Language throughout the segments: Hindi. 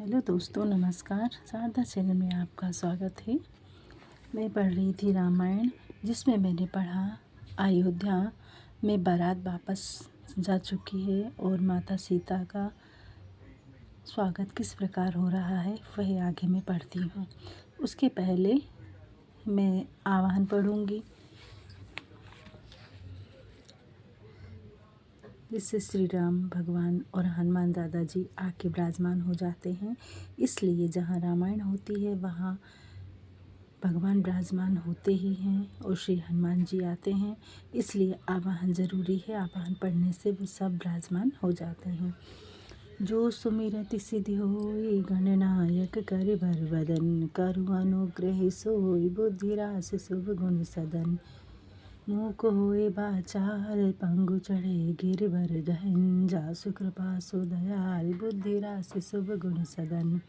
हेलो दोस्तों, नमस्कार। शारदा चैनल में आपका स्वागत है। मैं पढ़ रही थी रामायण, जिसमें मैंने पढ़ा अयोध्या में बारात वापस जा चुकी है और माता सीता का स्वागत किस प्रकार हो रहा है वह आगे मैं पढ़ती हूँ। उसके पहले मैं आह्वान पढ़ूँगी, जिससे श्री राम भगवान और हनुमान दादाजी आके विराजमान हो जाते हैं। इसलिए जहाँ रामायण होती है वहाँ भगवान विराजमान होते ही हैं और श्री हनुमान जी आते हैं, इसलिए आवाहन ज़रूरी है। आवाहन पढ़ने से वो सब विराजमान हो जाते हैं। जो सुमिरति सिद्धि होई गणनायक कर भर बदन, करु अनुग्रह सोई बुद्धि रास शुभ गुण सदन। मूक होए बाचाल पंगु चढ़े गिरवर गहन, जासु कृपा सो दयाल बुद्धि रास शुभ गुण सदन।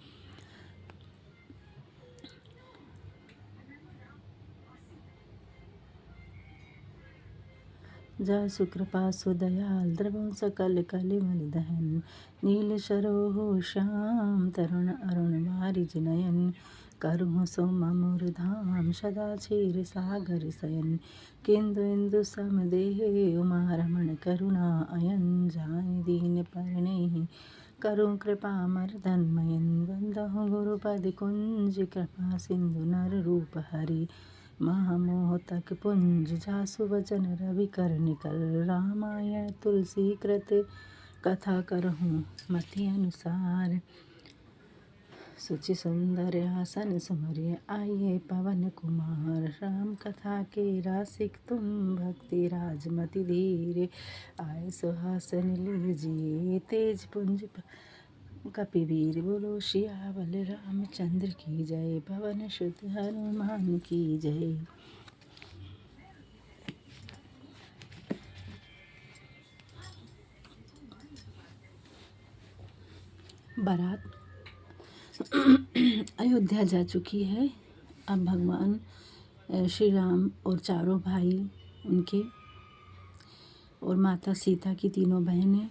जासु कृपा सो दयाल द्रवं सकल कलिमल दहन, नील सरोह श्याम तरुण अरुण वारिज नयन। करहु सो ममुर धाम सदा क्षीर सागर शयन, किंदु इंदु सम देहे उमा रमण करुणा अयन। जाय दीन परणे करु कृपा मर्दन मयन, बंदहु गुरुपद कुंज कृपा सिंधु नर रूप हरि। महामोह तक पुंज जासु वचन रवि कर निकल, रामायण तुलसी कृत कथा करहूँ मति अनुसार। सुचि सुंदर आसन सुमरिय आइए पवन कुमार, राम कथा के रासिक तुम भक्ति राजमति धीरे। आए सुहासन लीजिए तेज पुंज कपिवीर, बोलो सियावल रामचंद्र की जय, पवन सुत हनुमान की जय। बारात अयोध्या जा चुकी है। अब भगवान श्री राम और चारों भाई उनके और माता सीता की तीनों बहनें,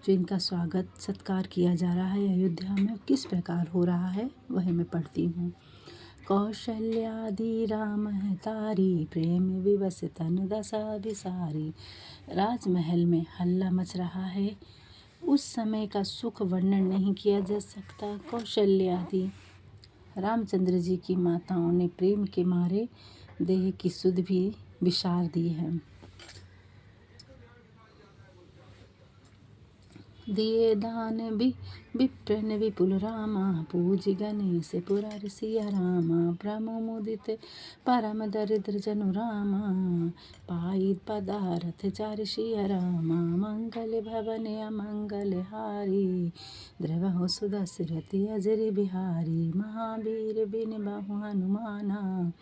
जिनका स्वागत सत्कार किया जा रहा है अयोध्या में, किस प्रकार हो रहा है वह मैं पढ़ती हूँ। कौशल्यादि राम है तारी, प्रेम विवश तन दशा बिसारी। राजमहल में हल्ला मच रहा है। उस समय का सुख वर्णन नहीं किया जा सकता। कौशल्यादि रामचंद्र जी की माताओं ने प्रेम के मारे देह की सुध भी विसार दी है। दिए दान विप्रन विपुल रामा, पूज गणेश पुरार सिया रामा। प्रमुदित परम दरिद्र जनु रामा, पाई पदारथ चार सिया रामा। मंगल भवन अमंगल हारी, द्रवहु सुदशरथि अजर बिहारी। महावीर बिन बहु हनुमाना,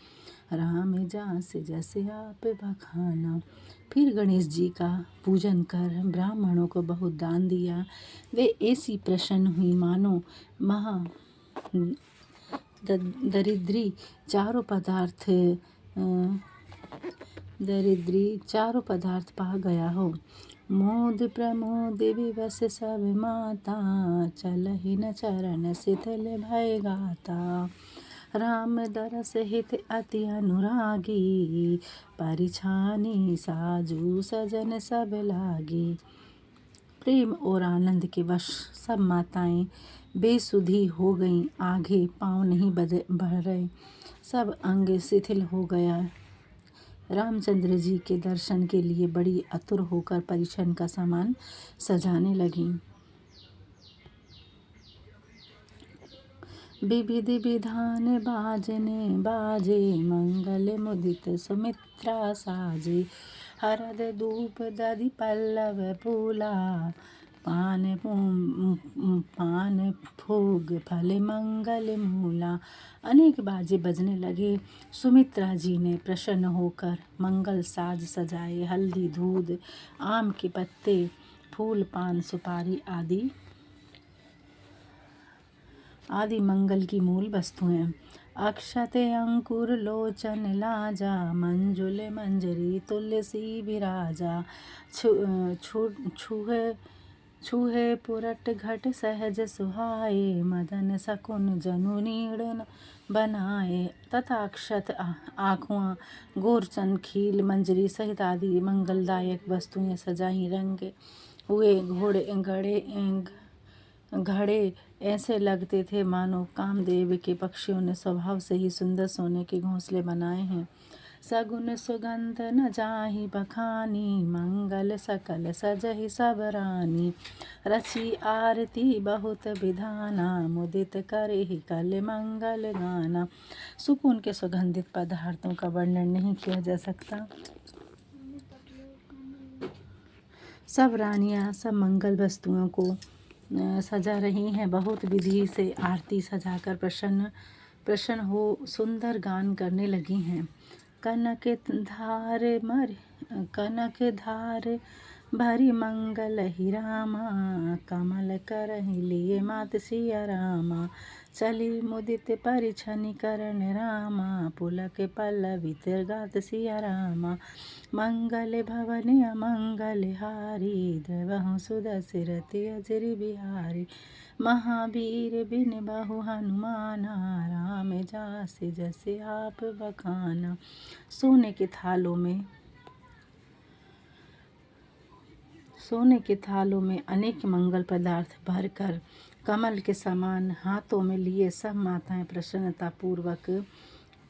राम जास जस आप बखाना। फिर गणेश जी का पूजन कर ब्राह्मणों को बहुत दान दिया। वे ऐसी प्रसन्न हुई मानो महा दरिद्री चारों पदार्थ पा गया हो। मोद प्रमोद विवश सब माता, चलहि न चरण शिथिल भय गाता। राम दरस हित अति अनुरागी, परिछानी साजू सजन सब लागी। प्रेम और आनंद के वश सब माताएं बेसुधी हो गईं। आगे पाँव नहीं बढ़ रहे, सब अंग शिथिल हो गया। रामचंद्र जी के दर्शन के लिए बड़ी आतुर होकर परिछन का सामान सजाने लगीं। विधि विधान बाजने बाजे, मंगल मुदित सुमित्रा साजे। हरद धूप दधि पल्लव फूला, पान फूग फल मंगल मूला। अनेक बाजे बजने लगे। सुमित्रा जी ने प्रसन्न होकर मंगल साज सजाए। हल्दी दूध आम के पत्ते फूल पान सुपारी आदि मंगल की मूल वस्तुएं। अक्षते अंकुर लोचन लाजा, मंजुल मंजरी तुलसी विराजा। छुहे छूहे पुरट घट सहज सुहाए, मदन सकुन जनु नीड़न बनाए। तथाक्षत आँखुआ गोरचन खील मंजरी सहित आदि मंगलदायक वस्तुएं सजाई रंगे हुए घड़े ऐसे लगते थे मानो कामदेव के पक्षियों ने स्वभाव से ही सुंदर सोने के घोंसले बनाए हैं। सगुन सुगंध न जाहि बखानी, मंगल सकल सजहि सब रानी। रची आरती बहुत विधाना, मुदित करहि कल मंगल गाना। सुकून के सुगंधित पदार्थों का वर्णन नहीं किया जा सकता। सब रानियां सब मंगल वस्तुओं को सजा रही हैं, बहुत विधि से आरती सजाकर प्रसन्न हो सुंदर गान करने लगी हैं। कनक धार भरी मंगल ही रामा, कमल करहि लिए मात सिया रामा। चली मुदित परिछनि करण रामा, पुलक पल्लवित गात सिया रामा। मंगल भवन अमंगल हारी, द्रवहु सुदशरथि अजरि बिहारी। महावीर बिन बहु हनुमाना, राम जासि जसि आप बखाना। सोने के थालों में अनेक मंगल पदार्थ भरकर कमल के समान हाथों में लिए सब माताएं प्रसन्नता पूर्वक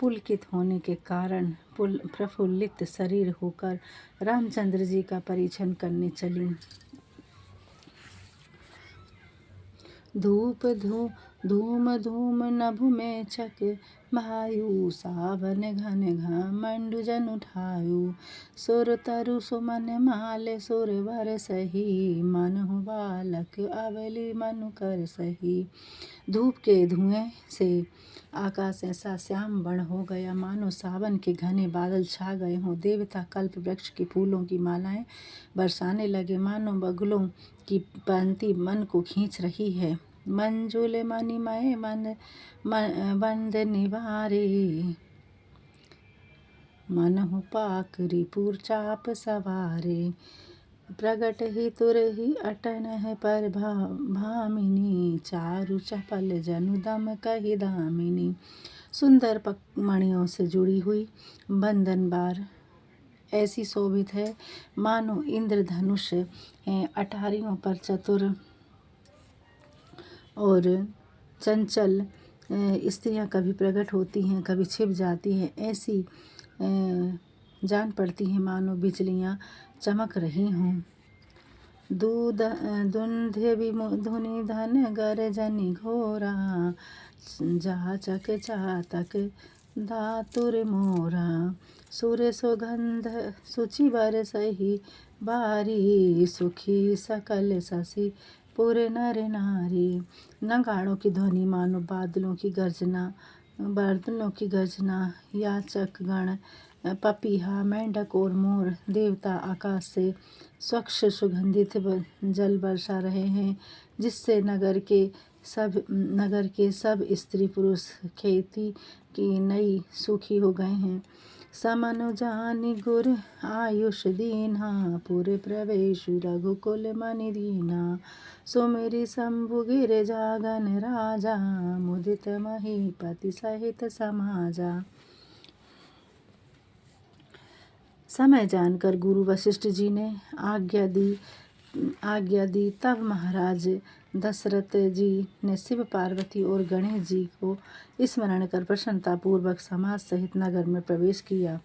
पुलकित होने के कारण प्रफुल्लित शरीर होकर रामचंद्र जी का परिछन करने चली। धूप धूम धूम नभु में चक भायु, सावन घन घमंडु जन उठायु। सुर तरु सुमन माल सुर वर सही, मनहु बालक अबली मनु कर सही। धूप के धुएं से आकाश ऐसा श्याम वर्ण हो गया मानो सावन के घने बादल छा गए हों। देवता कल्प वृक्ष के फूलों की मालाएं बरसाने लगे, मानो बगुलों की पंक्ति मन को खींच रही है। मंजुल मणिमय बंद निवारे, मनहु पाकरि पुर चाप सवारे। प्रगट ही तुर ही अटन है पर भामिनी, चारु चपल जनु दम कही दामिनी। सुंदर मणियों से जुड़ी हुई बंधन बार ऐसी शोभित है मानो इंद्रधनुष हैं। अटारियों पर चतुर और चंचल स्त्रियां कभी प्रकट होती हैं, कभी छिप जाती हैं। ऐसी जान पड़ती हैं मानो बिजलियां चमक रही हों। दुंध्य धुनि धन गरजनि घोरा, जाचक चातक धातुर मोरा। सुर सुगंध सुचि बर सही बारी, सुखी सकल शशि पुर नर नारी। नगाड़ों की ध्वनि मानो बादलों की गर्जना, याचक गण पपीहा मेंढक और मोर देवता आकाश से स्वच्छ सुगंधित जल बरसा रहे हैं, जिससे नगर के सब स्त्री पुरुष खेती की नई सुखी हो गए हैं। समनु जानि गुर आयुष दीन्हा, पुर प्रवेशु रघुकुल मनि दीना। सुमिरि शंभु गिर जागन राजा, मुदित महीपति सहित समाजा। समय जानकर गुरु वशिष्ठ जी ने आज्ञा दी। तब महाराज दशरथ जी ने शिव पार्वती और गणेश जी को स्मरण कर प्रसन्नता पूर्वक समाज सहित नगर में प्रवेश किया।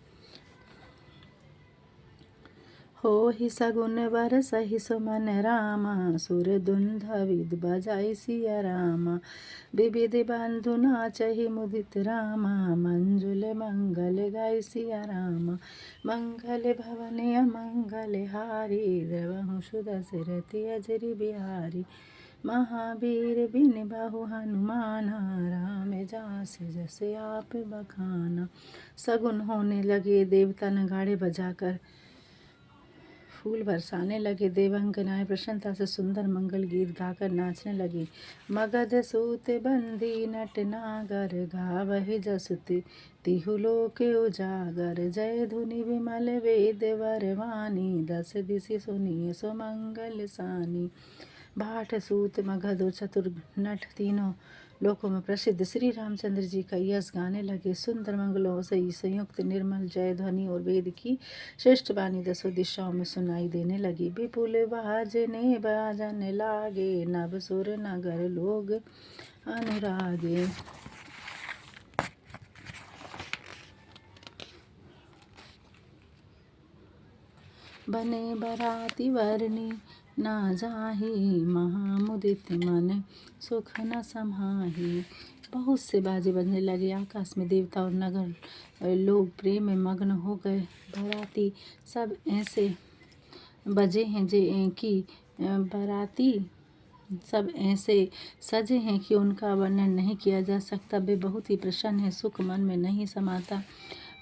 हो ही सगुन वर सही सुमन रामा, सुर दुंदभिद बजाई सिया रामा। विविध बंधु नाचहि मुदित रामा, मंजुल मंगल गाई सिया रामा। मंगल भवन अमंगल हारी, द्रवहु सुदशरथि अजरि बिहारी। महावीर बिन बहु हनुमाना, राम जासि जसि आप बखाना। सगुन होने लगे, देवता नगाड़े बजाकर फूल बरसाने लगे। देवांगनाएं प्रसन्नता से सुंदर मंगल गीत गाकर नाचने लगी। मगध सूत बंदी नट नागर, गावहि जसुति तिहु लोक उजागर। जय धुनि विमल वेद वरवानी, दस दिशि सुनिए सुमंगल सानी। भाट सूत मगध और चतुर नट तीनों लोकों में प्रसिद्ध श्री रामचंद्र जी का यश गाने लगे। सुंदर मंगलों से संयुक्त निर्मल जय ध्वनि और वेद की श्रेष्ठ वाणी दसों दिशाओं में सुनाई देने लगी। विपुल बाजने बाजने लागे, नभ सुर नगर लोग अनुरागे। बने बराती वरनी ना जाही, महामुदित मन सुख न समाही। बहुत से बाजे बजने लगे। आकाश में देवता और नगर लोग प्रेम में मग्न हो गए। बराती सब ऐसे बजे हैं बराती सब ऐसे सजे हैं कि उनका वर्णन नहीं किया जा सकता। वे बहुत ही प्रसन्न है, सुख मन में नहीं समाता।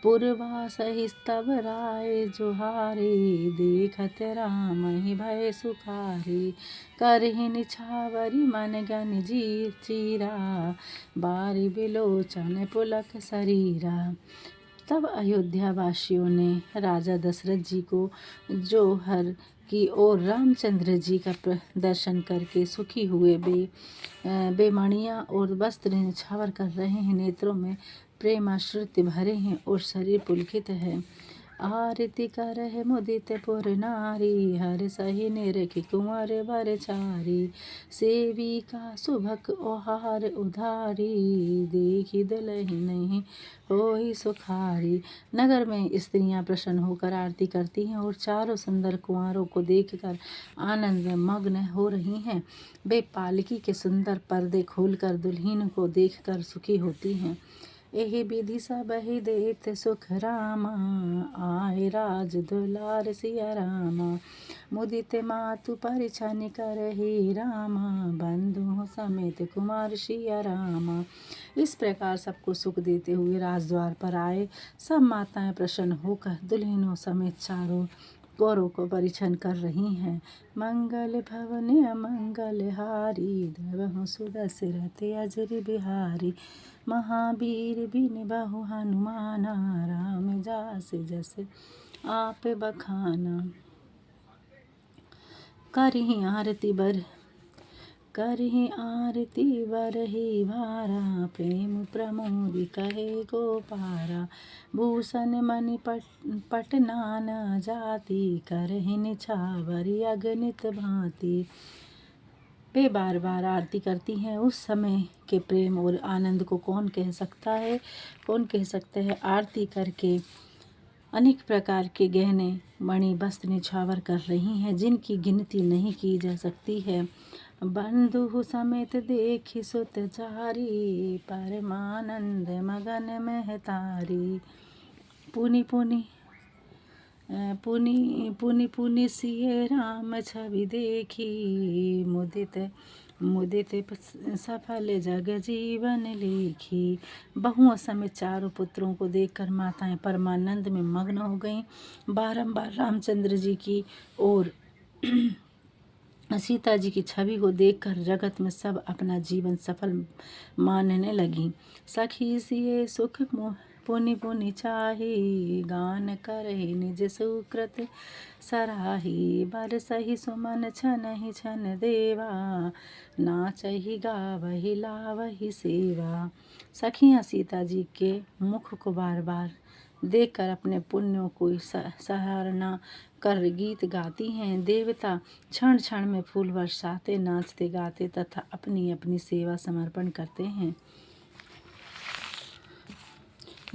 पूर्वा सहिस्तव राय जुहारे, देखत राम ही भय सुखारी। करहि निछावरी मन गन जी चीरा, बारी बिलोचन पुलक शरीरा। तब अयोध्या वासियों ने राजा दशरथ जी को जोहर की और रामचंद्र जी का दर्शन करके सुखी हुए। बेमणियाँ और वस्त्र निछावर कर रहे हैं, नेत्रों में प्रेमाश्रित भरे हैं और शरीर पुलकित है। आरती करहि मुदित पुर नारी, हर सही निरखि कुंवर बर चारी। सेविका सुभग ओहार उधारी, देखी दुलहि नहीं होई सुखारी। नगर में स्त्रियां प्रसन्न होकर आरती करती हैं और चारों सुंदर कुंवारों को देखकर आनंद में मग्न हो रही हैं। वे पालकी के सुंदर पर्दे खोलकर दुल्हन को देखकर सुखी होती हैं। एहि विधि सबहि देत सुख रामा, आए राज दुलार सिया रामा। मुदित मातु परिछन करहि रामा, बंधु समेत कुमार सिया रामा। इस प्रकार सबको सुख देते हुए राजद्वार पर आए सब माताएं प्रसन्न होकर दुल्हनों समेत चारों गौरों को परिछन कर रही हैं। मंगल भवन अमंगल हारी, द्रवहु सुदशरथ अजर बिहारी। महावीर बिन बहु हनुमाना, राम जास जस आप बखाना। करहि आरती बरहि भारा, प्रेम प्रमोदि कहे गोपारा। भूषण मणि पटनान जाति, करहि निछावरि अगणित भांति। वे बार बार आरती करती हैं। उस समय के प्रेम और आनंद को कौन कह सकता है। आरती करके अनेक प्रकार के गहने मणि वस्त्र निछावर कर रही हैं, जिनकी गिनती नहीं की जा सकती है। बंधु समेत देखि सुत चारी, परमानंद मगन महतारी। पुनि पुनि सिय राम छवि देखी, मुदित सफल जग जीवन लेखी। बहुओं समेत चारों पुत्रों को देखकर माताएं परमानंद में मग्न हो गईं। बारंबार रामचंद्र जी की और सीता जी की छवि को देखकर जगत में सब अपना जीवन सफल मानने लगी। सखी सिए सुख पुनि पुनि चाही, गान करहि निज सुकृत सराही। बरसहि सुमन छनहि छन देवा, नाचहि गावहि लावहि सेवा। सखियाँ सीता जी के मुख को बार बार देखकर अपने पुण्यों को सराहना कर गीत गाती हैं। देवता क्षण क्षण में फूल बरसाते, नाचते गाते तथा अपनी अपनी सेवा समर्पण करते हैं।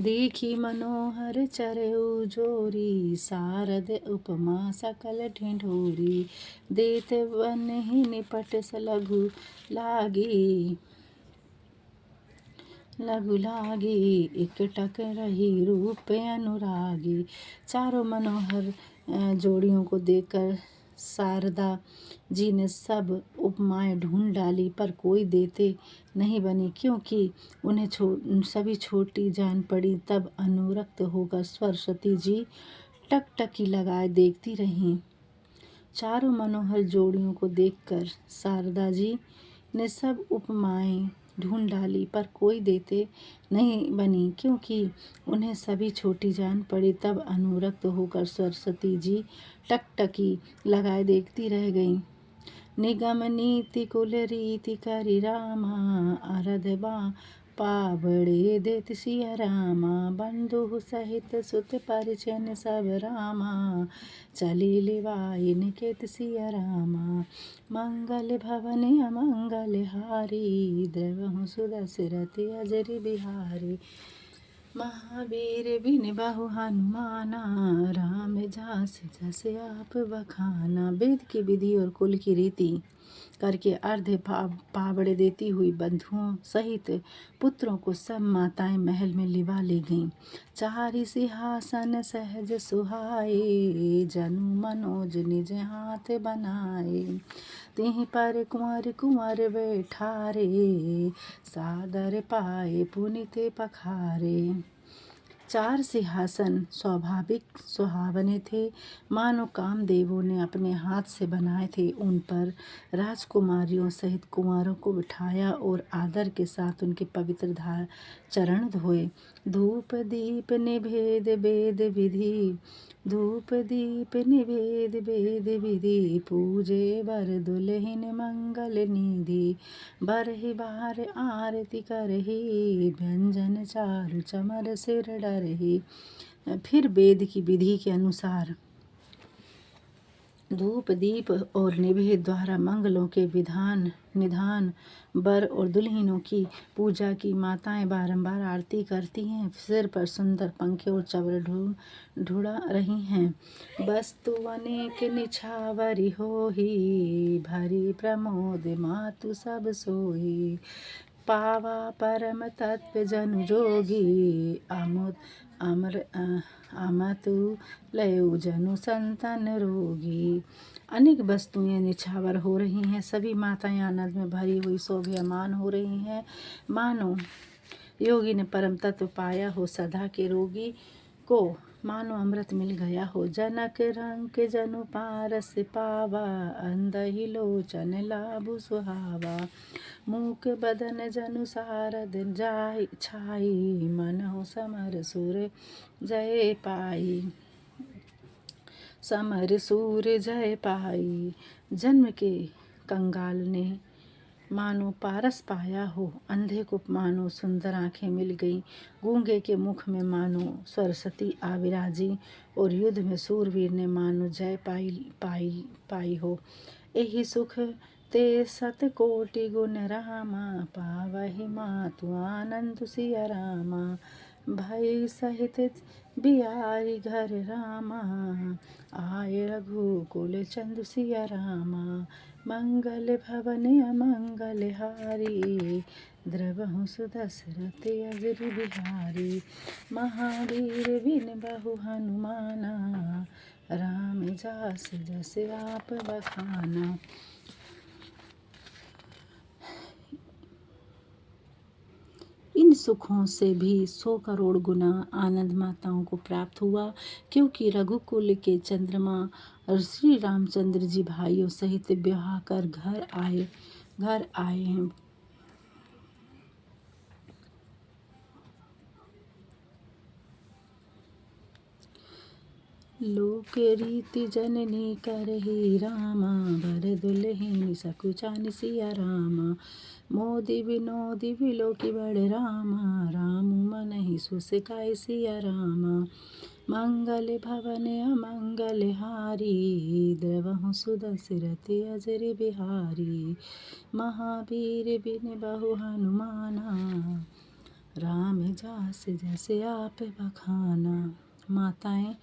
देखी मनोहर चरऊ जोरी, शारद उपमा सकल ढिंढोरी। देत बन ही निपट लघु लागी, एकटक रही रूप अनुरागी। चारों मनोहर जोड़ियों को देखकर शारदा जी ने सब उपमाएं ढूंढ डाली, पर कोई देते नहीं बनी, क्योंकि उन्हें सभी छोटी जान पड़ी। तब अनुरक्त होकर सरस्वती जी टकटकी लगाए देखती रहीं। चारों मनोहर जोड़ियों को देखकर शारदा जी ने सब उपमाएं ढूंढ डाली, पर कोई देते नहीं बनी, क्योंकि उन्हें सभी छोटी जान पड़ी। तब अनुरक्त होकर सरस्वती जी टकटकी लगाए देखती रह गईं। निगम नीति कुल रीति करि रामा, अरधबा पावड़े देत सिया रामा। बंधु सहित सुत परिजन सब रामा, चली लिवाई निकेत सिया रामा। मंगल भवन अमंगल हारी, द्रवहु सुदशरथ अजर बिहारी। महावीर बिन बहु हनुमाना, राम जास जस आप बखाना। वेद की विधि और कुल की रीति करके अर्ध पावड़े देती हुई बंधुओं सहित पुत्रों को सब माताएं महल में लिवा ले गईं। चारि सिंहासन सहज सुहाए, जनु मनोज निज हाथ बनाए। तिहि पर कुंवर कुंवर बैठारे, सादर पाए पुनित पखारे। चार सिंहासन स्वाभाविक सुहावने थे, मानो कामदेवों ने अपने हाथ से बनाए थे। उन पर राजकुमारियों सहित कुंवरों को बिठाया और आदर के साथ उनके पवित्र चरण धोए। धूप दीप निभेद वेद विधि, धूप दीप निभेद वेद विधि। पूजे वर दुल्हिन मंगल निधि, बरहि बार आरती करहि। व्यंजन चारु चमर सिर डरहि। फिर वेद की विधि के अनुसार धूप दीप और निवेद द्वारा मंगलों के निधान वर और दुल्हनों की पूजा की। माताएं बारंबार आरती करती हैं, सिर पर सुंदर पंखे और चवर ढूंढा रही हैं। वस्तु अनेक निछावरी होही, भरी प्रमोद मातु सब सोही। पावा परम तत्व जनु जोगी, अमतु लयु जनु संतन रोगी। अनेक वस्तुएं निछावर हो रही हैं, सभी माताएं आनंद में भरी हुई शोभायमान हो रही हैं, मानो योगी ने परम तत्व पाया हो। सदा के रोगी को मानो अमृत मिल गया हो। जनक रंक जनु पारस पावा, अंधहि लोचन लाभु सुहावा। मूक बदन जनु सारद जाय छाई, मनहु समर सुर जय पाई। समर सूर जय पाई। जन्म के कंगाल ने मानो पारस पाया हो, अंधे को मानो सुंदर आंखें मिल गई, गूंगे के मुख में मानो सरस्वती आ विराजी, और युद्ध में सूरवीर ने मानो जय पाई हो। एहि सुख ते सत कोटि गुण रामा, पावहि मातु आनंद सिया रामा। भई सहित बिहारी घर रामा, आए रघुकुल चंद सिया रामा। मंगल भवन अमंगल हारी, द्रवहु सुदशरथ अजर बिहारी। महावीर बिन बहु हनुमाना, राम जास जस आप बखाना। इन सुखों से भी 100 करोड़ गुना आनंद माताओं को प्राप्त हुआ, क्योंकि रघुकुल के चंद्रमा और श्री रामचंद्र जी भाइयों सहित ब्याह कर घर आए हैं। लोक रीति जननी करहि रामा, वर दुल्हिन सकुचान सिया रामा। मोदि विनोदि विलोकि बड़ रामा, राम मनहि सुसिकाय सिया रामा। मंगल भवन अमंगल हारी, द्रवहु सुदशरथ अजर बिहारी। महावीर बिन बहु हनुमाना, राम जास जस आप बखाना। माताएं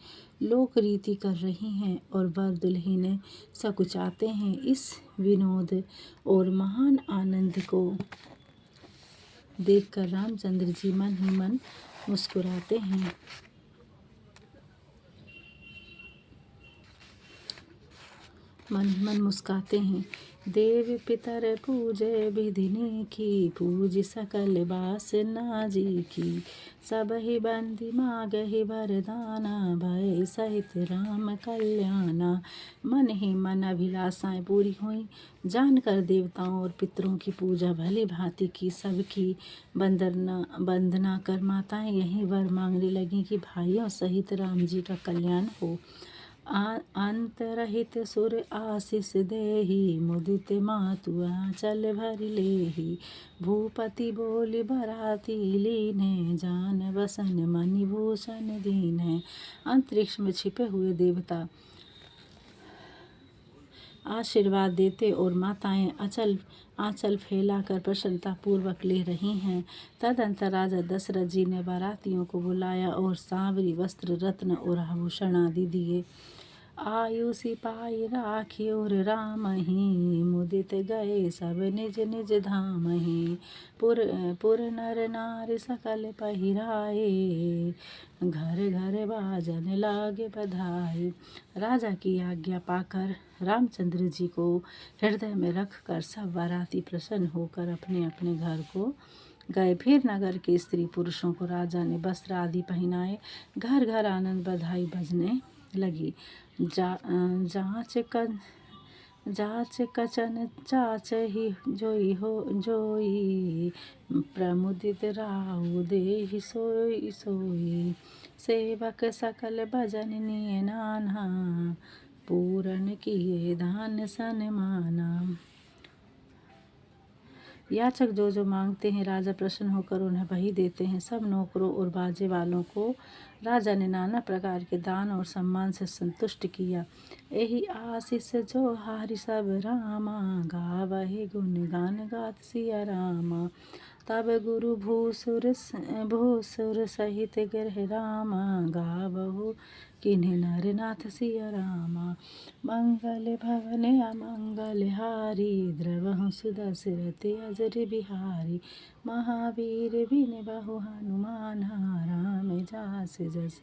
लोक रीति कर रही हैं और वर दुल्हनें सकुचाते हैं। इस विनोद और महान आनंद को देखकर रामचंद्र जी मन ही मन मुस्कुराते हैं। मन ही मन मुस्काते हैं। देव पितर पूजय विधिनी की, पूज सकल वासना जी की। सब ही बंदी मागहि वरदाना, भय सहित राम कल्याणा। मन ही मन अभिलाषाएं पूरी हुई, जानकर देवताओं और पितरों की पूजा भली भांति की। सबकी वंदना कर माताएं यही वर मांगने लगी कि भाइयों सहित राम जी का कल्याण हो। अंतरहित सुर आशीष देहि, मुदित मातु आंचल भर लेहि। भूपति बोली बराती लीन्हे, जान बसन मणि भूषण दीन्हे। अंतरिक्ष में छिपे हुए देवता आशीर्वाद देते और माताएं आंचल फैलाकर प्रसन्नता पूर्वक ले रही हैं। तदंतर राजा दशरथ जी ने बारातियों को बुलाया और सांवरी वस्त्र, रत्न और आभूषण आदि दिए। आयु सिपाही राखी और रामहि, मुदित गए सब निज निज धामहि। पुर नर नारी सकल पहिराए, घर घर बाजन लागे बधाई। राजा की आज्ञा पाकर रामचंद्र जी को हृदय में रखकर सब बाराती प्रसन्न होकर अपने अपने घर को गए। फिर नगर के स्त्री पुरुषों को राजा ने वस्त्र आदि पहनाए। घर घर आनंद बधाई बजने लगी। जाच कचन चाच ही जोई हो जोई, प्रमुदित राउ देहि सोई सोई। सेवक सकल भजन निय नाना, पूरन किए दान सन्माना। याचक जो जो मांगते हैं राजा प्रसन्न होकर उन्हें वही देते हैं। सब नौकरों और बाजे वालों को राजा ने नाना प्रकार के दान और सम्मान से संतुष्ट किया। यही आशीष जो हारि सब रामा, गावहि गुण गान गात सिया रामा। तब गुरु भूसुर सहित गृह रामा, गावहु किन्हि नर नाथ सिया रामा। मंगल भवन अमंगल हारी, द्रवहु सुदशरथ अजर बिहारी। महावीर बिन बहु हनुमान, राम जास जस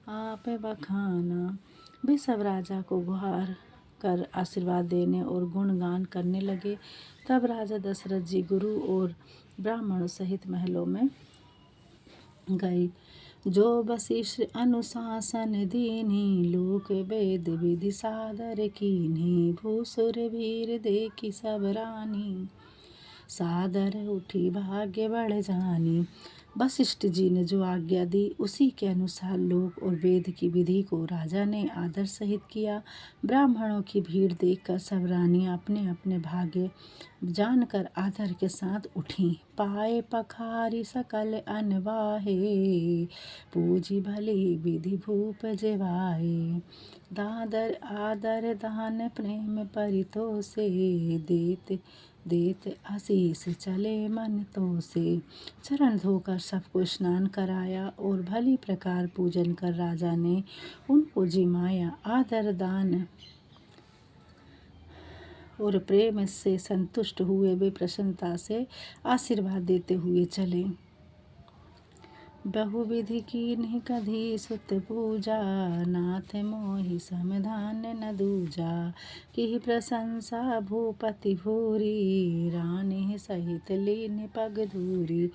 आप बखाना। वे सब राजा को गुहार कर आशीर्वाद देने और गुणगान करने लगे। तब राजा दशरथ जी गुरु और ब्राह्मणों सहित महलों में गए। जो वशिष्ठ अनुशासन दीन्हि, लोक वेद विधि सादर कीन्हि। भूसुर भीर देखी सब रानी, सादर उठी भाग्य बढ़ जानी। वशिष्ठ जी ने जो आज्ञा दी उसी के अनुसार लोक और वेद की विधि को राजा ने आदर सहित किया। ब्राह्मणों की भीड़ देखकर सब रानियां अपने अपने भाग्य जानकर आदर के साथ उठी। पाए पखारी सकल अनवाहे, पूजी भली विधि भूप जेवाए। दादर आदर दान प्रेम परितोषे, देत आशीष चले मन तो से। चरण धोकर सबको स्नान कराया और भली प्रकार पूजन कर राजा ने उनको जिमाया। आदर दान और प्रेम से संतुष्ट हुए वे प्रसन्नता से आशीर्वाद देते हुए चले। बहुविधि कीन्हि कधी सुत पूजा, नाथ मोहि समधान न दूजा। की प्रशंसा भूपति भूरी, रानी सहित लीन पग धूरी।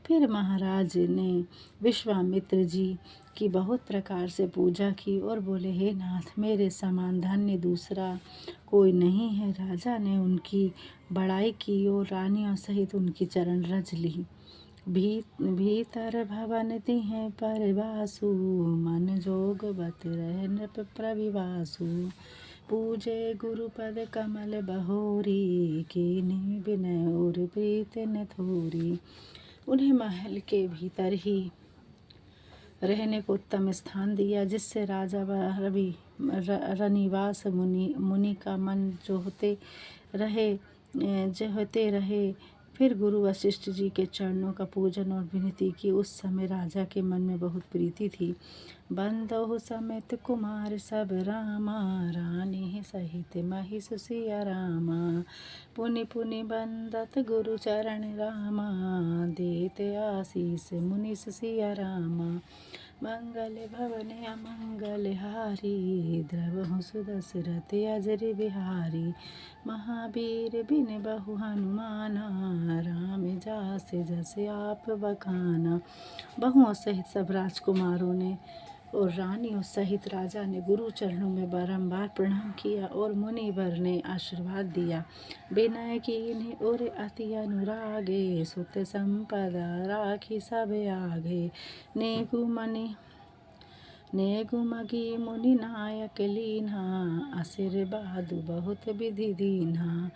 फिर महाराज ने विश्वामित्र जी की बहुत प्रकार से पूजा की और बोले, हे नाथ, मेरे समान धन्य दूसरा कोई नहीं है। राजा ने उनकी बड़ाई की और रानियों सहित उनकी चरण रज ली। भीतर भवन तिहें परवासु, मन जोग बत रह नृप प्रविवासु। पूजे गुरुपद कमल बहोरी, कीन्हि विनय और प्रीत न थोरी। उन्हें महल के भीतर ही रहने को उत्तम स्थान दिया, जिससे राजा व रनिवास मुनि का मन जोहते रहे। फिर गुरु वशिष्ठ जी के चरणों का पूजन और विनती की। उस समय राजा के मन में बहुत प्रीति थी। बंदहु समेत कुमार सब रामा, रानी सहित महिष सिया रामा। पुनि पुनि बंदत गुरु चरण रामा, देते आशीष मुनिस सिया रामा। मंगल भवन अमंगल हारी, द्रवहु सुदशरथ अजर बिहारी। महावीर बिन बहु हनुमाना, राम जास जस आप बखाना। बहुओं सहित सब राजकुमारों ने और रानियों सहित राजा ने गुरु चरणों में बारंबार प्रणाम किया और मुनिवर ने आशीर्वाद दिया। विनय कीन्हि और अति अनुरागे, सुत संपदा राखी सब आगे। नेकु मनि नेगु मगी मुनि नायक लीन्हा, आशीर्वाद बहुत विधि दीन्हा।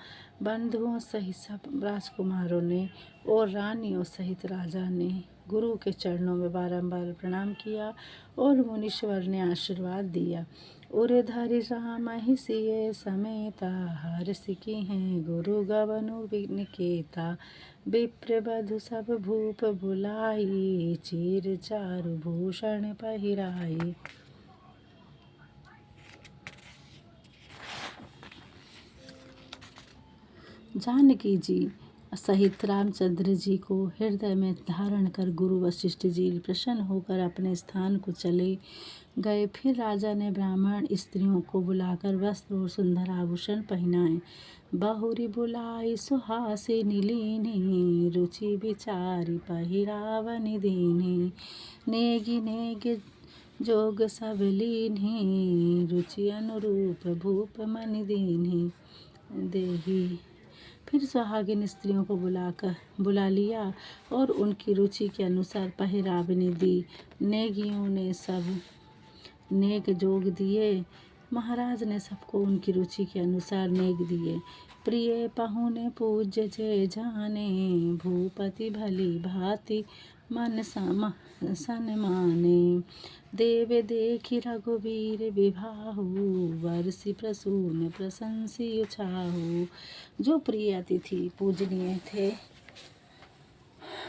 बंधुओं सहित सब राजकुमारों ने और रानियों सहित राजा ने गुरु के चरणों में बारंबार प्रणाम किया और मुनीश्वर ने आशीर्वाद दिया। उरधरि राम ही सिय समेता, हर्ष की हैं गुरु गवनु निकेता। विप्र बधु सब भूप बुलाई, चीर चारु भूषण पहिराई। जानकी जी सहित रामचंद्र जी को हृदय में धारण कर गुरु वशिष्ठ जी प्रसन्न होकर अपने स्थान को चले गए। फिर राजा ने ब्राह्मण स्त्रियों को बुलाकर वस्त्र और सुंदर आभूषण पहनाए। बहुरी बुलाई सुहासिनी लीनी, रुचि विचारी पहिरावनि दीनी। नेगी नेगी जोग सब लीन्ही, रुचि अनुरूप भूप मनि दीन्ही देही। फिर सुहागिन स्त्रियों को बुला लिया और उनकी रुचि के अनुसार पहिरावनी दी। नेगियों ने सब नेग जोग दिए। महाराज ने सबको उनकी रुचि के अनुसार नेग दिए। प्रिय पहुने पूज्य जय जाने, भूपति भली भांति मन सन माने। देव देखि रघुवीर विभाहु, वर्षि प्रसून प्रशंसी छाहु। जो प्रिय अतिथि पूजनीय थे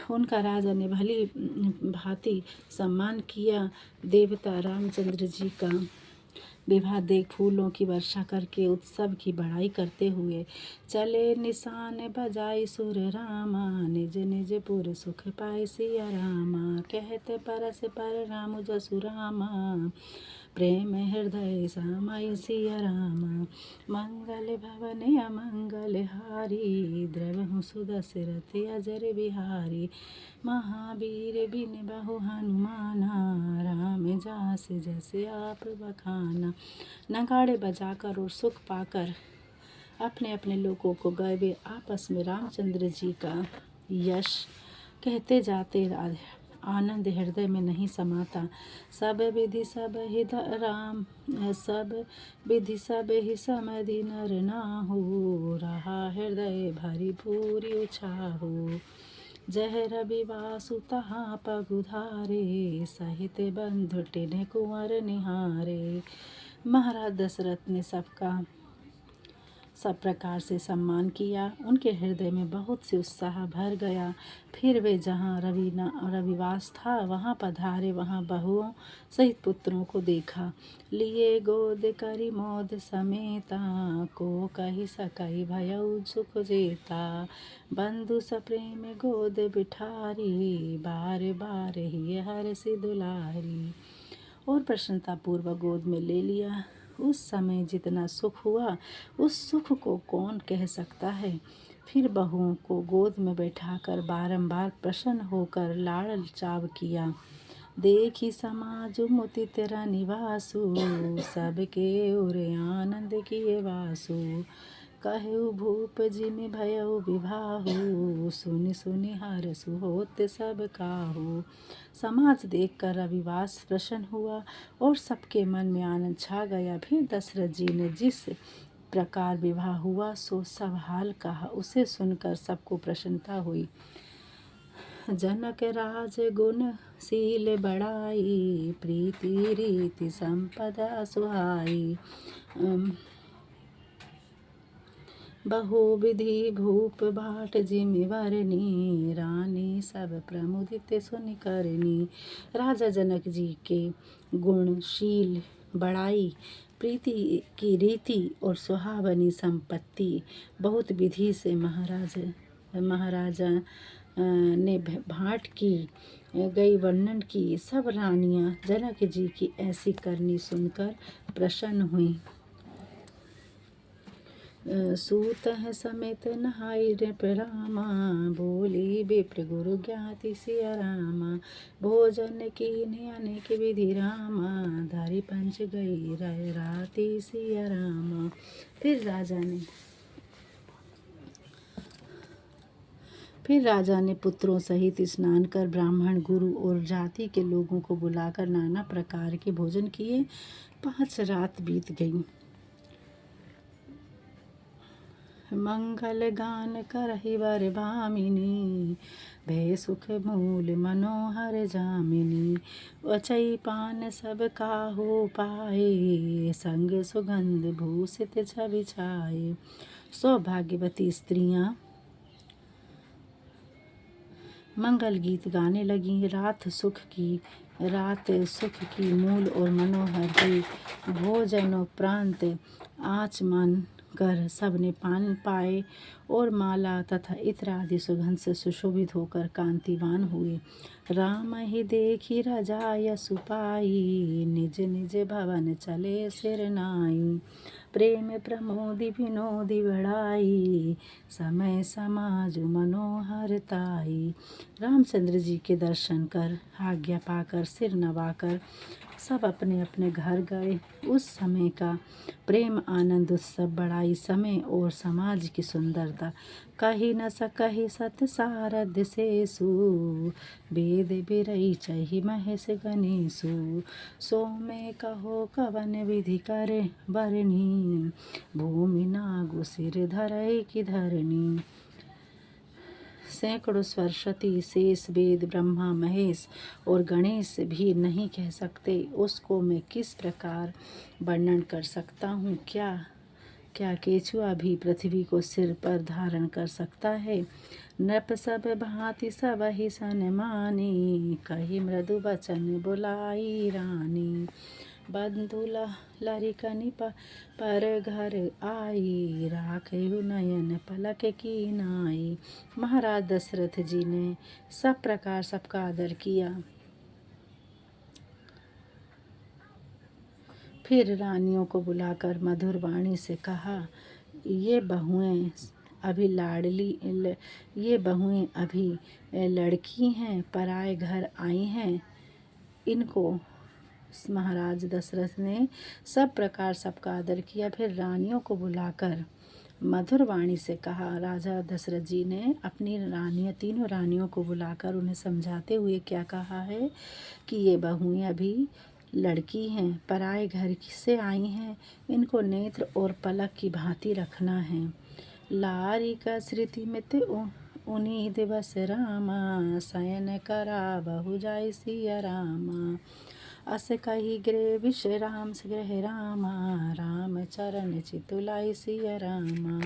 उनका राजा ने भली भांति सम्मान किया। देवता रामचंद्र जी का विवाह देख फूलों की वर्षा करके उत्सव की बढ़ाई करते हुए चले। निशान बजाई सुर रामा, निज निज पुर सुख पाए सिया रामा। कहते परस पर राम जसु रामा, प्रेम हृदय समाई सिया रामा। मंगल भवन अमंगल हारी, द्रवहु सुदशरथ अजर बिहारी। महावीर बिन बहु हनुमाना, राम जास जस आप बखाना। नगाड़े बजाकर और सुख पाकर अपने अपने लोगों को गए वे आपस में रामचंद्र जी का यश कहते जाते। आनंद हृदय में नहीं समाता। सब विधि सब ही राम, सब विधि सब ही समधि नर नाहु, रहा हृदय भरी पूरी उछाहु। जह रविवासु तहाँ पगुधारे, सहित बंधु टिन कुंवर निहारे। महाराज दशरथ ने सब प्रकार से सम्मान किया। उनके हृदय में बहुत से उत्साह भर गया। फिर वे जहाँ रविवास था वहाँ पधारे। वहाँ बहुओं सहित पुत्रों को देखा। लिए गोद करी मोद समेता, को कही सकई भयउ सुख जेता। बंधु सप्रेम गोद बिठारी, बार बार ही हरषि दुलारी। और प्रसन्नतापूर्वक गोद में ले लिया। उस समय जितना सुख हुआ उस सुख को कौन कह सकता है। फिर बहुओं को गोद में बैठाकर बारंबार प्रसन्न होकर लाड़ चाव किया। देखी समाज मुदित निवासु, सबके उर आनंद किए वासु। कहु भूप जिमि भयउ विभाहु, सुनि सुनि हरषु होत सब काहू। समाज देखकर रविवास प्रसन्न हुआ और सबके मन में आनंद छा गया। फिर दशरथ जी ने जिस प्रकार विवाह हुआ सो सब हाल कहा। उसे सुनकर सबको प्रसन्नता हुई। जनक राज गुण शील बढ़ाई, प्रीति रीति संपदा सुहाई। बहुविधि भूप बाट जिमि वरनी, रानी सब प्रमुदित सुनि करनी। राजा जनक जी के गुण शील बड़ाई, प्रीति की रीति और सुहावनी संपत्ति बहुत विधि से महाराजा ने भाट की गई वर्णन की। सब रानियां जनक जी की ऐसी करनी सुनकर प्रसन्न हुई। सूत समेत नहाई प्रणामा, बोली विप्र गुरु ज्ञाति सिया रामा। भोजन कीन्ही अनेक विधि रामा, धरि पंच गई रह राति सिया रामा। फिर राजा ने फिर राजा ने पुत्रों सहित स्नान कर ब्राह्मण, गुरु और जाति के लोगों को बुलाकर नाना प्रकार के भोजन किए। 5 रात बीत गई। मंगल गान करहि वर भामिनी, भय सुख मूल मनोहर जामिनी। वचई पान सब काहू पाए, संग सुगंध भूषित छवि छाए। सौभाग्यवती स्त्रियां मंगल गीत गाने लगी। रात सुख की मूल और मनोहर हुई। भोजनोपरांत आचमन कर सबने पान पाए और माला तथा इत्र आदि सुगंध से सुशोभित होकर कांतिवान हुए। राम ही देखी रजाय सुपाई, निज निज भवन चले सिर नाई। प्रेम प्रमोदि विनोदि बढ़ाई, समय समाजु मनोहर ताई। रामचंद्र जी के दर्शन कर आज्ञा पाकर सिर नवाकर सब अपने अपने घर गए। उस समय का प्रेम आनंद उत्सव बढ़ाई समय और समाज की सुंदरता कही न सकहि सत सारध्य सेसु। वेद बिरई चहि महेश गणेशु, सो में कहो कवन विधि करे बरनी। भूमि नागु सिर धरई की धरनी। सैकड़ों सरस्वती, शेष, वेद, ब्रह्मा, महेश और गणेश भी नहीं कह सकते उसको मैं किस प्रकार वर्णन कर सकता हूँ। क्या केचुआ भी पृथ्वी को सिर पर धारण कर सकता है। नृप सब भांति सब ही सनमानी, कही मृदु बचन बुलाई रानी। बंधु लरिकनि पर घर आई, राखहु नयन पलक की नाई। महाराज दशरथ जी ने सब प्रकार सबका आदर किया। फिर रानियों को बुलाकर मधुर वाणी से कहा, ये बहुएं अभी लड़की हैं, पराए घर आई हैं। इनको महाराज दशरथ ने सब प्रकार सबका आदर किया। फिर रानियों को बुलाकर मधुर वाणी से कहा। राजा दशरथ जी ने अपनी तीनों रानियों को बुलाकर उन्हें समझाते हुए क्या कहा है कि ये बहुएं अभी लड़की हैं, पराए घर से आई हैं। इनको नेत्र और पलक की भांति रखना है। लारी का स्मृति मित उन्हीं दिवस रामा, शयन करा बहु जाय सिया रामा। अस कही गृह विश्राम गृह रामा, राम चरण चितुलाई सिया रामा।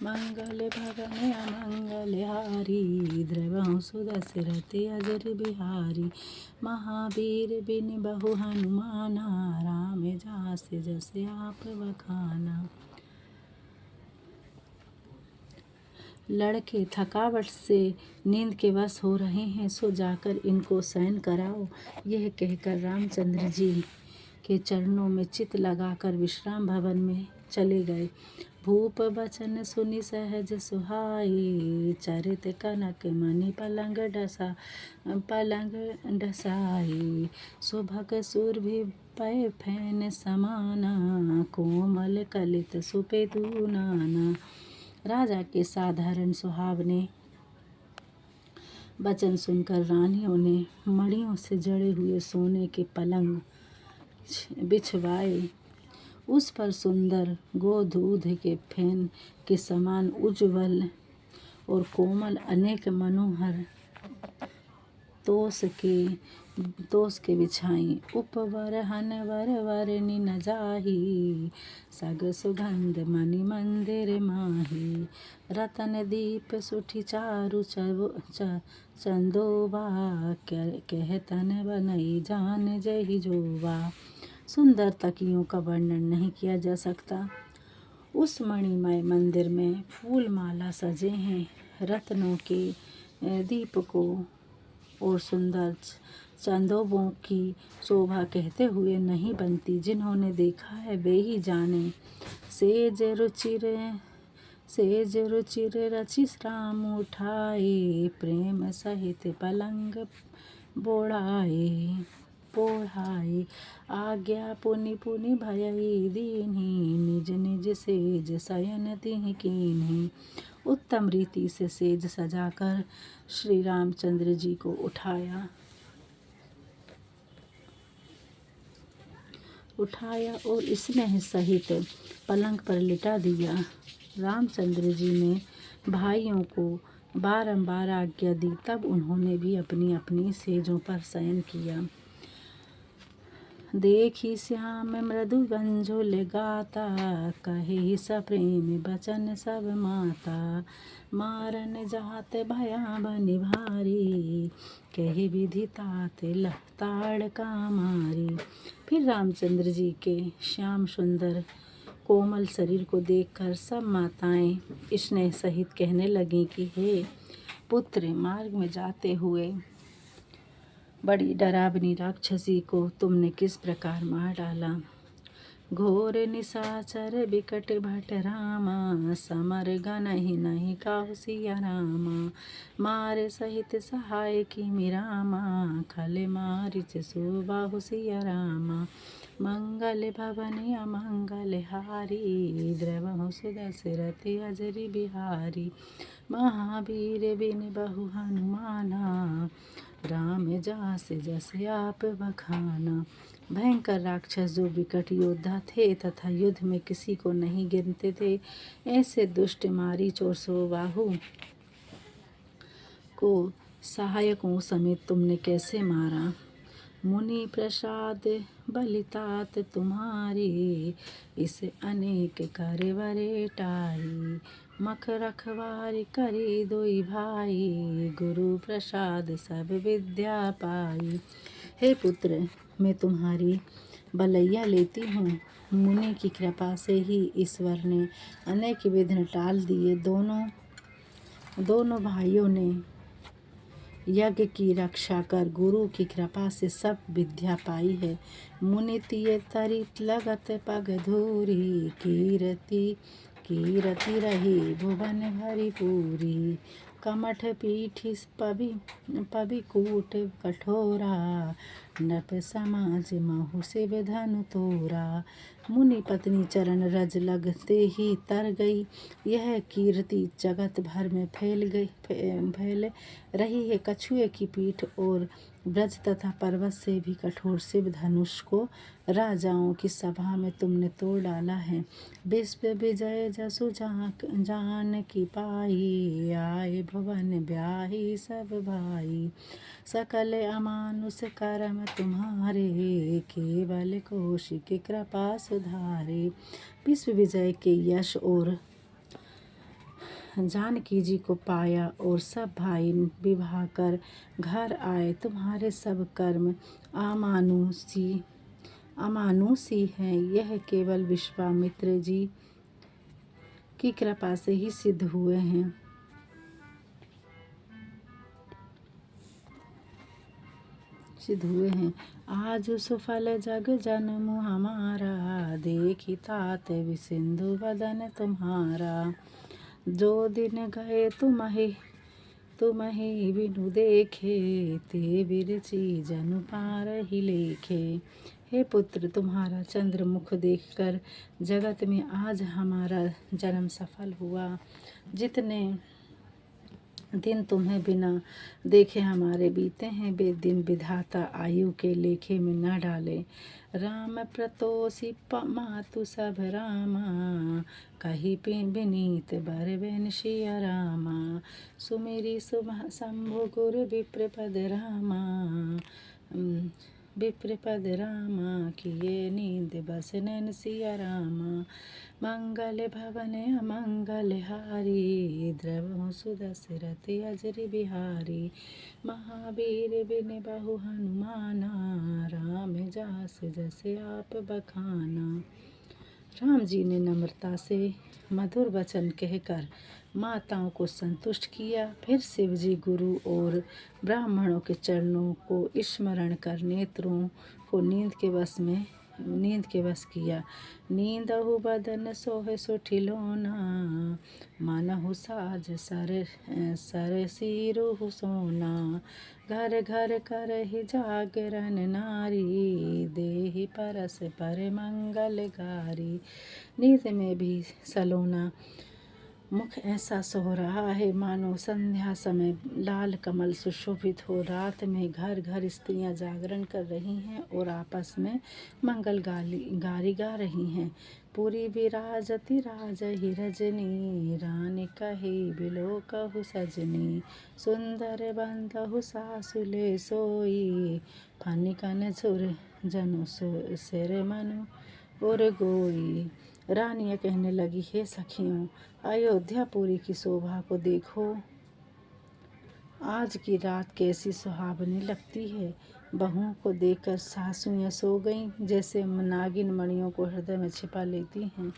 मंगल भवन अमंगल हारी, द्रवहु सुदशरथ अजर बिहारी। महावीर बिन बहु हनुमाना, राम जास जस आप बखाना। लड़के थकावट से नींद के वश हो रहे हैं, सो जाकर इनको शयन कराओ। यह कहकर रामचंद्र जी के चरणों में चित लगाकर विश्राम भवन में चले गए। भूप बचन सुनि सहज सुहाई, चरित कनक मणि पलंग डसाई। सुभग सुरभि पय फैन समाना, कोमल कलित सुपेदु नाना। राजा के साधारण सुहावने वचन सुनकर रानियों ने मणियों से जड़े हुए सोने के पलंग बिछवाए। उस पर सुंदर गोधूध के फैन के समान उज्ज्वल और कोमल अनेक मनोहर तोस के बिछाई। उपवर हन वरनी न जाही, सग सुगंध मणि मंदिर माही। रतन दीप सुठी चारु चंदोबा, कहतन बनई जान जहि जोबा। सुंदर तकियों का वर्णन नहीं किया जा सकता। उस मणिमय मंदिर में फूल माला सजे हैं। रत्नों के दीपकों और सुंदर चंदोबों की शोभा कहते हुए नहीं बनती। जिन्होंने देखा है वे ही जाने। सेज रुचिर रचि राम उठाए, प्रेम सहित पलंग बोढ़ाए। पोढ़ाई। आज्ञा पुनि पुनि भयई दीन्ही, निज निज सेज शयन तिहि कीन्ही। उत्तम रीति से सेज सजाकर श्री रामचंद्र जी को उठाया और स्नेह सहित पलंग पर लिटा दिया। रामचंद्र जी ने भाइयों को बारंबार आज्ञा दी, तब उन्होंने भी अपनी अपनी सेजों पर शयन किया। देखी श्याम मृदु गंझुल गाता, कहे सप्रेम बचन सब माता। मारन जात भया बनि भारी, कहे विधि तात लहताड़ का मारी। फिर रामचंद्र जी के श्याम सुंदर कोमल शरीर को देखकर सब माताएं स्नेह सहित कहने लगीं कि हे पुत्र, मार्ग में जाते हुए बड़ी डरावनी राक्षसी को तुमने किस प्रकार मार डाला। घोर निशाचर बिकट भट रामा, समर गनहि नहीं काहु सिया रामा। मार सहित सहाय की मिरामा, खल मारिच सो बाहु सिया रामा। मंगल भवन अमंगल हारी, द्रवहु सुदशरथ अजरि बिहारी। महावीर बिन बहु हनुमाना, राम जास जस आप बखाना। भयंकर राक्षस जो विकट योद्धा थे तथा युद्ध में किसी को नहीं गिनते थे, ऐसे दुष्ट मारीच और सुबाहु को सहायकों समेत तुमने कैसे मारा। मुनि प्रसाद बलितात तुम्हारी, इस अनेक करवरे टाई। मख रखवारी करी दोई भाई, गुरु प्रसाद सब विद्या पाई। हे पुत्र, मैं तुम्हारी बलैया लेती हूँ। मुनि की कृपा से ही ईश्वर ने अनेक विघ्न टाल दिए। दोनों भाइयों ने यज्ञ की रक्षा कर गुरु की कृपा से सब विद्या पाई है। मुनि तिये तरित लगत पग धूरी, कीरति रही भुवन भरी पूरी। कमठ पीठी पविकूट कठोरा, नृप समाज महु शिव धनु तोरा। मुनि पत्नी चरण रज लगते ही तर गई। यह कीर्ति जगत भर में फैल रही है। कछुए की पीठ और ब्रज तथा पर्वत से भी कठोर शिव धनुष को राजाओं की सभा में तुमने तोड़ डाला है। विश्व विजय जसु जान की पाई, आए भुवन ब्याही सब भाई। सकल अमानुष कर्म तुम्हारे, केवल कौशिक कृपा सुधारे। विश्व विजय के यश और जानकी जी को पाया और सब भाई विवाह कर घर आए। तुम्हारे सब कर्म अमानुषी हैं। यह केवल विश्वामित्र जी की कृपा से ही सिद्ध हुए हैं। आज सुफल जग जन्म हमारा, देखी तात विसिंधु वदन तुम्हारा। जो दिन गए तुम्हें बिनु देखे, ते बिरची जनु पार ही लेखे। हे पुत्र, तुम्हारा चंद्र मुख देखकर जगत में आज हमारा जन्म सफल हुआ। जितने दिन तुम्हें बिना देखे हमारे बीते हैं, वे दिन विधाता आयु के लेखे में न डाले। राम प्रतोषि मातु सब रामा, कही विनीत बर बेन सिया रामा। सुमेरी शंभु गुरु विप्रपद रामा, किए नींद बस नैन सिया रामा। मंगल भवन अमंगल हारी, द्रवहु सुदशरथ अजरि बिहारी। महावीर बिन बहु हनुमाना, राम जास जस आप बखाना। राम जी ने नम्रता से मधुर वचन कहकर माताओं को संतुष्ट किया। फिर शिव जी गुरु और ब्राह्मणों के चरणों को स्मरण कर नेत्रों को नींद के वश में नींद के बस किया। नींदहु बदन सोहे सुठिलोना, मानहु साज सर सिरुहु सोना। घर घर करहि जागरण नारी, देहि परस पर मंगल गारी। नींद में भी सलोना मुख ऐसा सो रहा है मानो संध्या समय लाल कमल सुशोभित हो। रात में घर घर स्त्रियां जागरण कर रही हैं और आपस में मंगल गारी गा रही हैं। पूरी विराजती राज ही रजनी, रानी कही बिलो कहु सजनी। सुंदर बंदहु सासुले सोई, फनिकन झुर जनु सिर मनु और गोई। रानियां कहने लगी, हे सखियों, अयोध्यापुरी की शोभा को देखो। आज की रात कैसी सुहावनी लगती है। बहुओं को देखकर सासुएं सो गईं, जैसे नागिन मणियों को हृदय में छिपा लेती हैं।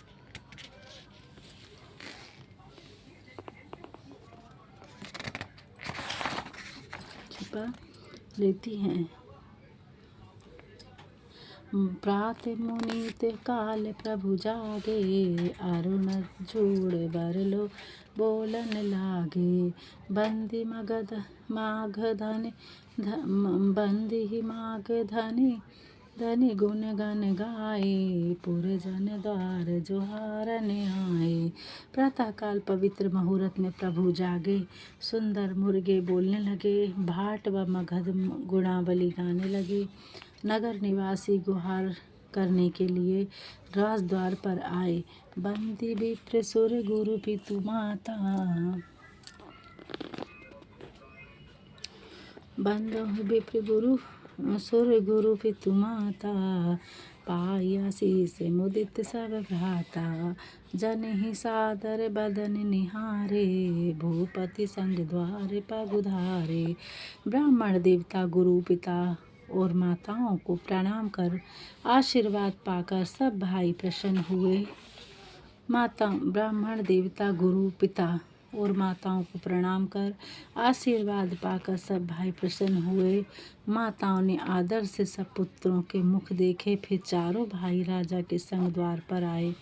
प्रात मुनीत काल प्रभु जागे, अरुण जूड़ बरलो बोलन लागे। बंदी मगध माघ धनि बंदी माघ धनि गुण गन गाए, पुरजन द्वार जोहारन आए। प्रातःकाल पवित्र मुहूर्त में प्रभु जागे, सुंदर मुर्गे बोलने लगे, भाट व मगध गुणावली गाने लगे। नगर निवासी गुहार करने के लिए राजद्वार पर आए। बंदी विप्र सुर गुरु पितु माता, बंदो विप्र गुरु सुर गुरु पितु माता। पाई आशीष मुदित सब भ्राता, जन ही सादर बदन निहारे, भूपति संग द्वार पगुधारे। ब्राह्मण देवता गुरु पिता और माताओं को प्रणाम कर आशीर्वाद पाकर सब भाई प्रसन्न हुए। ब्राह्मण देवता गुरु पिता और माताओं को प्रणाम कर आशीर्वाद पाकर सब भाई प्रसन्न हुए। माताओं ने आदर से सब पुत्रों के मुख देखे। फिर चारों भाई राजा के संग द्वार पर आए।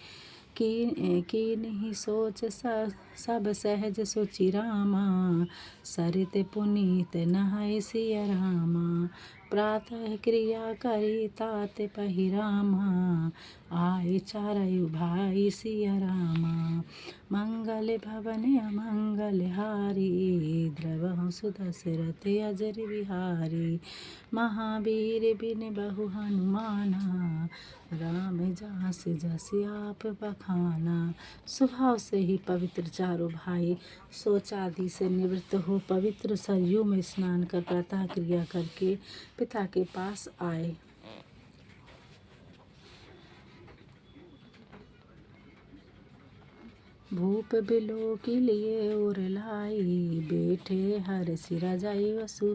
की नहीं सोच सब सहज सोचि रामा, सरित पुनीत नहाय सिया रामा। प्रातः क्रिया करी तात पहिरामा, आए चारयु भाई सिया रामा। मंगल भवन अमंगल हारी, द्रवहु सुदशरथ अजर बिहारी। महावीर बिन बहु हनुमाना, राम जास जस आप बखाना। स्वभाव से ही पवित्र चारों भाई शौचादि से निवृत्त हो पवित्र सरयू में स्नान कर प्रातः क्रिया करके पिता के पास आए। भूप बिलो के लिए और लाई, बैठे हर सिरा जाई वसु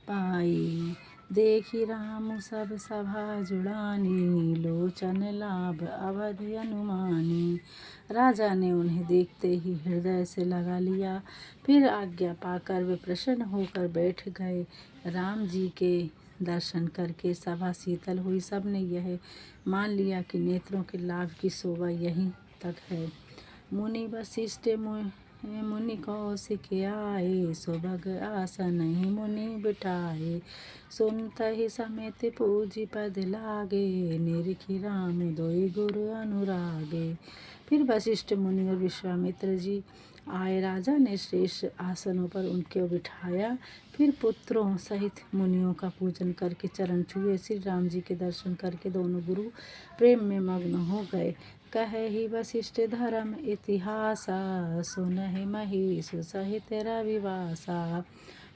पाई। देखी राम सब सभा जुड़ानी, लोचन लाभ अवध अनुमानी। राजा ने उन्हें देखते ही हृदय से लगा लिया। फिर आज्ञा पाकर वे प्रसन्न होकर बैठ गए। राम जी के दर्शन करके सभा शीतल हुई। सबने यह मान लिया कि नेत्रों के लाभ की शोभा यहीं तक है। मुनि वशिष्ठ मुनि कौशिक आए, सुभग आसन ही मुनि बिठाए। सुनतहि समेत पूजी पद लागे, निरखि राम दोई गुरु अनुरागे। फिर वशिष्ठ मुनि और विश्वामित्र जी आए। राजा ने श्रेष्ठ आसनों पर उनको बिठाया। फिर पुत्रों सहित मुनियों का पूजन करके चरण छुए। श्री राम जी के दर्शन करके दोनों गुरु प्रेम में मग्न हो गए। कहे वशिष्ठ धर्म इतिहासा, सुनहि महीषु सहित रविवासा।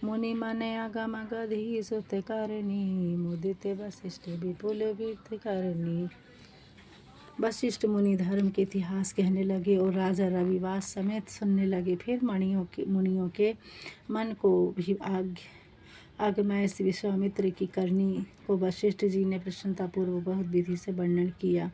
मुनि मन अगम गधी सुत करनी, मुदित वशिष्ठ विपुल वित करनी। वशिष्ठ मुनि धर्म के इतिहास कहने लगे और राजा रविवास समेत सुनने लगे। फिर मुनियों के मन को भी आगमय विश्वामित्र की करनी को वशिष्ठ जी ने प्रसन्नतापूर्वक बहुत विधि से वर्णन किया।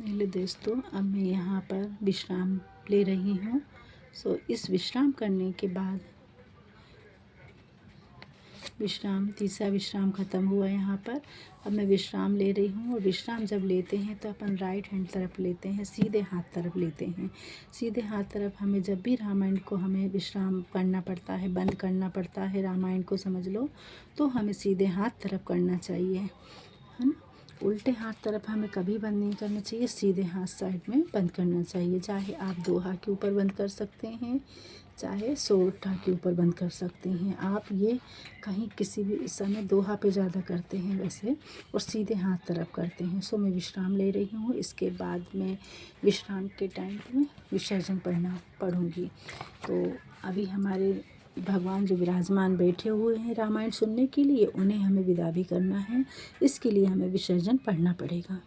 हेलो दोस्तों, अब मैं यहाँ पर विश्राम ले रही हूँ। इस विश्राम करने के बाद तीसरा विश्राम ख़त्म हुआ यहाँ पर। अब मैं विश्राम ले रही हूँ, और विश्राम जब लेते हैं तो अपन राइट हैंड तरफ लेते हैं, सीधे हाथ तरफ लेते हैं। सीधे हाथ तरफ हमें जब भी रामायण को हमें विश्राम करना पड़ता है, बंद करना पड़ता है, रामायण को समझ लो, तो हमें सीधे हाथ तरफ करना चाहिए, है ना। उल्टे हाथ तरफ हमें कभी बंद नहीं करना चाहिए, सीधे हाथ साइड में बंद करना चाहिए। चाहे आप दोहा के ऊपर बंद कर सकते हैं, चाहे सोरठा के ऊपर बंद कर सकते हैं। आप ये कहीं किसी भी समय दोहा पे ज़्यादा करते हैं वैसे, और सीधे हाथ तरफ करते हैं। मैं विश्राम ले रही हूँ। इसके बाद मैं विश्राम के टाइम पे मैं विसर्जन पढ़ूँगी। तो अभी हमारे भगवान जो विराजमान बैठे हुए हैं रामायण सुनने के लिए, उन्हें हमें विदा भी करना है। इसके लिए हमें विसर्जन पढ़ना पड़ेगा।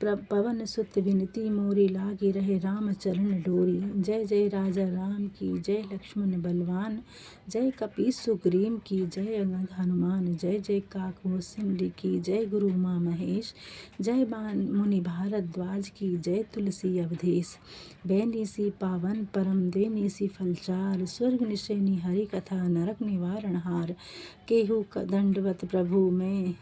पवन सुत विनती मोरी, लागे रहे राम चरण डोरी। जय जय राजा राम की जय, लक्ष्मण बलवान। जय कपी सुग्रीव की जय, अंगद हनुमान। जय जय काकभूषुंडी की जय, गुरु उमा महेश। जय बान मुनि भारद्वाज की जय, तुलसी अवधेश। बेनिसी पावन परम देनिसी फलचार, स्वर्ग निशेनी हरि कथा नरक निवारण हार। केहू दंडवत प्रभु में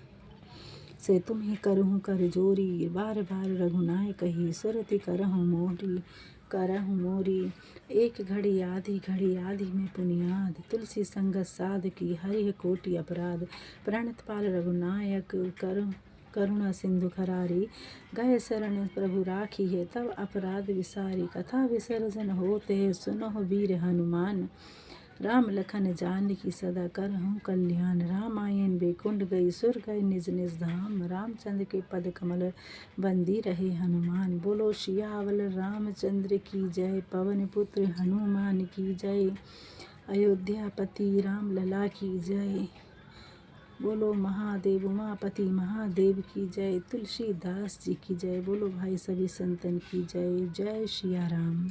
से तुम ही करहूँ कर जोरी, बार बार रघुनाय कही सुरति करहूँ मोरी। एक घड़ी आधी में पुनियाद, तुलसी संगत साध की हरि कोटि अपराध। प्रणत पाल रघुनायक करुणा सिंधु खरारी, गए शरण प्रभु राखी है तब अपराध विसारी। कथा विसर्जन होते सुनहु वीर हनुमान, राम लखन जानकी सदा करहूँ कल्याण। रामायण बैकुंठ गई सुर गए निज निज धाम, रामचंद्र के पद कमल बंदी रहे हनुमान। बोलो सियावल रामचंद्र की जय, पवन पुत्र हनुमान की जय। अयोध्यापति राम लला की जय। बोलो महादेव उमापति महादेव की जय, तुलसीदास जी की जय। बोलो भाई सभी संतन की जय। जय सिया राम।